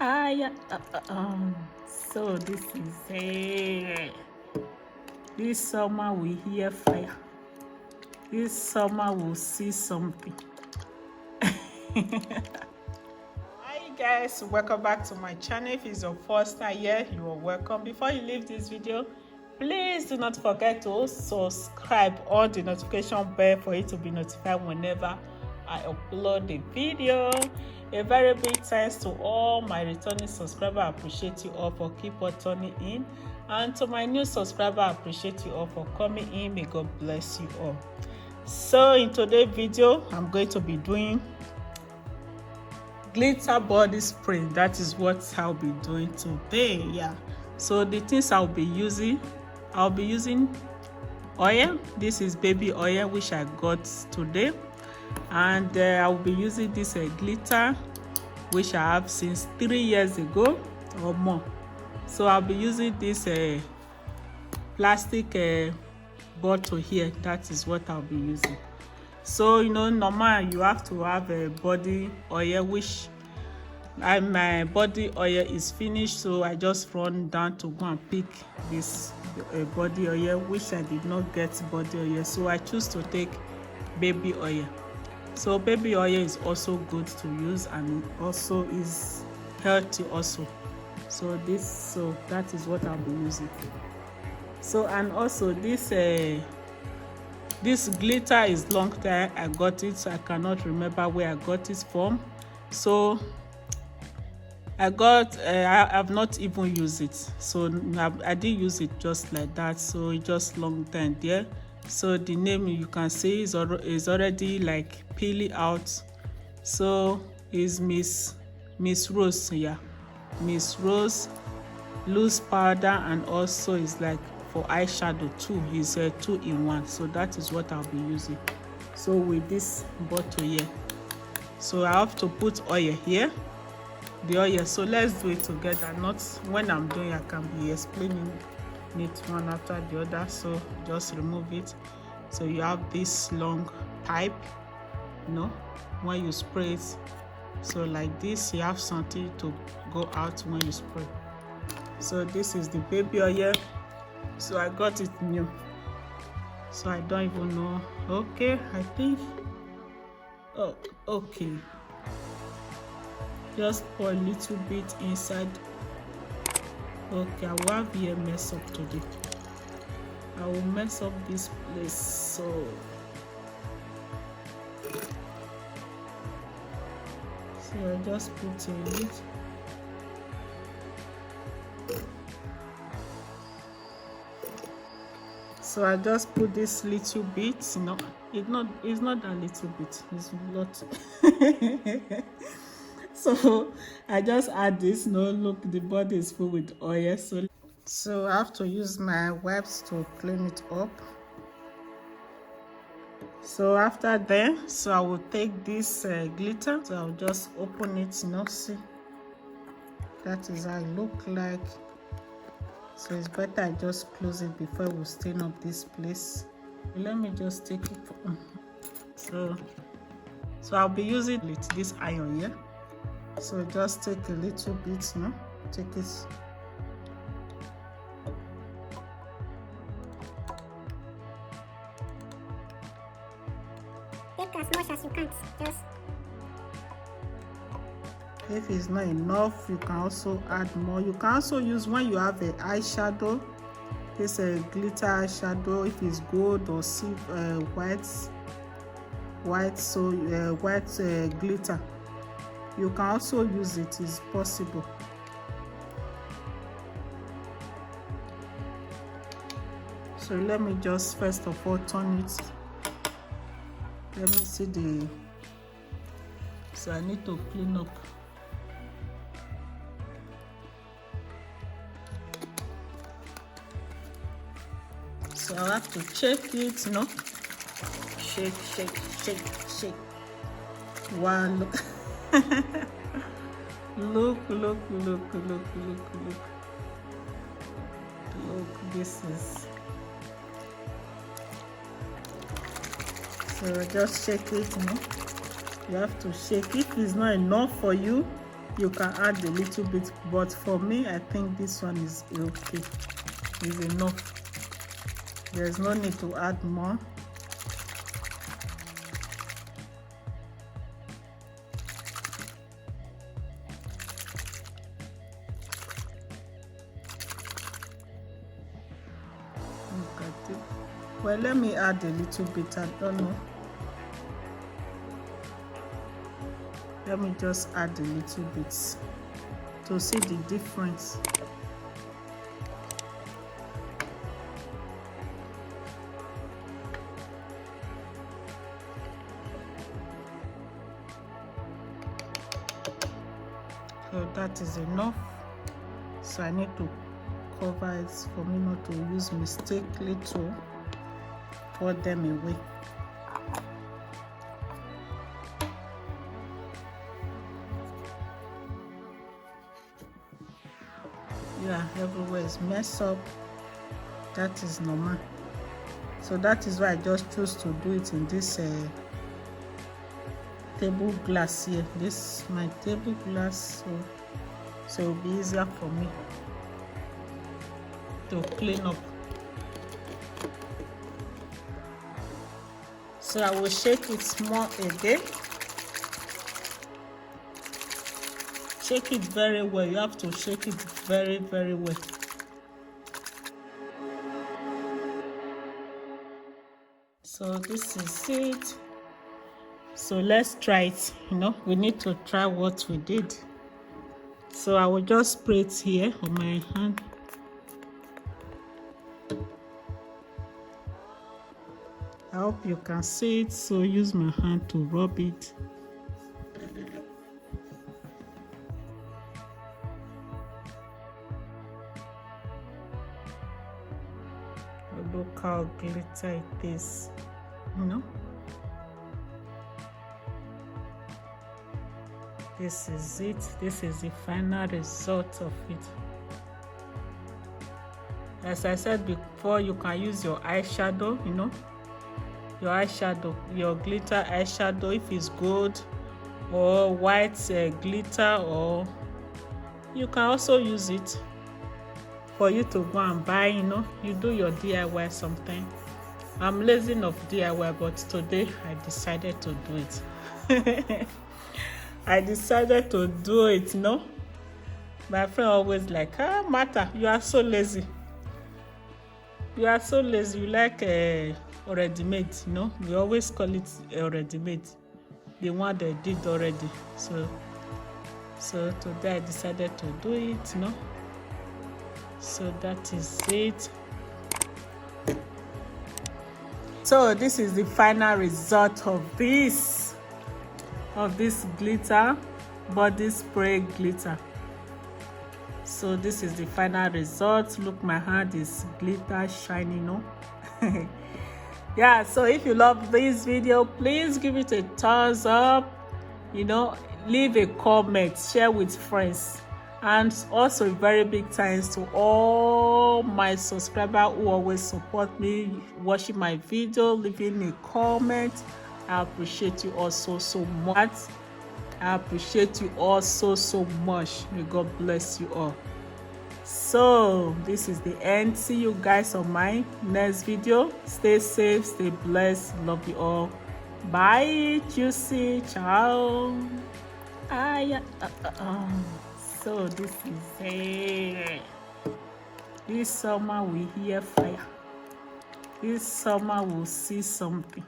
Yeah. So this is this summer we hear fire. This summer we'll see something. Hi guys, welcome back to my channel. If it's your first time here, you are welcome. Before you leave this video, please do not forget to subscribe on the notification bell for you to be notified whenever I upload a video. A very big thanks to all my returning subscribers. I appreciate you all for keep on turning in, and to my new subscriber, I appreciate you all for coming in. May God bless you all. So in today's video, I'm going to be doing glitter body spray. That is what I'll be doing today. Yeah, so the things I'll be using oil. This is baby oil which I got today, and I'll be using this glitter which I have since 3 years ago or more. So I'll be using this plastic bottle here. That is what I'll be using. So normal you have to have a body oil, which my body oil is finished, so I just run down to go and pick this body oil, which I did not get body oil, so I choose to take baby oil. So baby oil is also good to use and also is healthy also. So that is what I'll be using. So, and also this glitter is long time I got it, so I cannot remember where I got it from. So I have not even used it, so I didn't use it just like that, so it just long time there. So the name you can see is already like peeling out. So is Miss Rose. Yeah, Miss Rose loose powder, and also is like for eyeshadow too. Is a 2-in-1. So that is what I'll be using. So with this bottle here, so I have to put oil here, the oil. So let's do it together. Not when I'm doing, I can be explaining it one after the other. So just remove it. So you have this long pipe, when you spray it. So like this, you have something to go out when you spray. So this is the baby oil. So I got it new, so I don't even know. Okay, I think, oh okay, just pour a little bit inside. Okay, I will have here mess up today. I will mess up this place. So I just put a little. So I just put this little bit. It's not that little bit, it's a lot. So I just add this. Look, the body is full with oil, so I have to use my wipes to clean it up. So after that, so I will take this glitter. So I'll just open it. See, that is how it look like. So it's better I just close it before we stain up this place. Let me just take it. So I'll be using this iron here. So just take a little bit, take it. Take as much as you can. Just. If it's not enough, you can also add more. You can also use when you have an eyeshadow. This glitter eyeshadow. If it's gold or silver, white glitter, you can also use it. It's possible. So let me just first of all turn it. Let me see so I need to clean up. So I have to check it, shake. Wow, look. look, this is. So just shake it, You have to shake. If it's not enough for you, you can add a little bit, but for me I think this one is okay, is enough. There's no need to add more. Look at it. Well, let me add a little bit. I don't know. Let me just add a little bit to see the difference. So that is enough. So I need to cover it for me not to use mistakenly to pour them away. Yeah, everywhere is messed up. That is normal. So that is why I just chose to do it in this table glass here. This is my table glass, so it'll be easier for me to clean up. So I will shake it more again. Shake it very well. You have to shake it very, very well. So this is it. So let's try it. We need to try what we did. So I will just spray it here on my hand. I hope you can see it. So use my hand to rub it. Look how glitter it is, This is it. This is the final result of it. As I said before, you can use your eyeshadow, your eyeshadow, your glitter eyeshadow, if it's gold or white glitter, or you can also use it for you to go and buy. You do your DIY sometime. I'm lazy of DIY, but today I decided to do it. I decided to do it. My friend always like, Martha, you are so lazy. You are so lazy. You like already made. We always call it already made, the one they did already. So today I decided to do it. So that is it. So this is the final result of this glitter body spray glitter. So this is the final result. Look, my hand is glitter shiny, Yeah, so if you love this video, please give it a thumbs up, leave a comment, share with friends. And also a very big thanks to all my subscribers who always support me, watching my video, leaving a comment. I appreciate you all so much. I appreciate you all so much. May God bless you all. So this is the end. See you guys on my next video. Stay safe, stay blessed. Love you all. Bye. Juicy. Ciao. So this is it. This summer we hear fire. This summer we'll see something.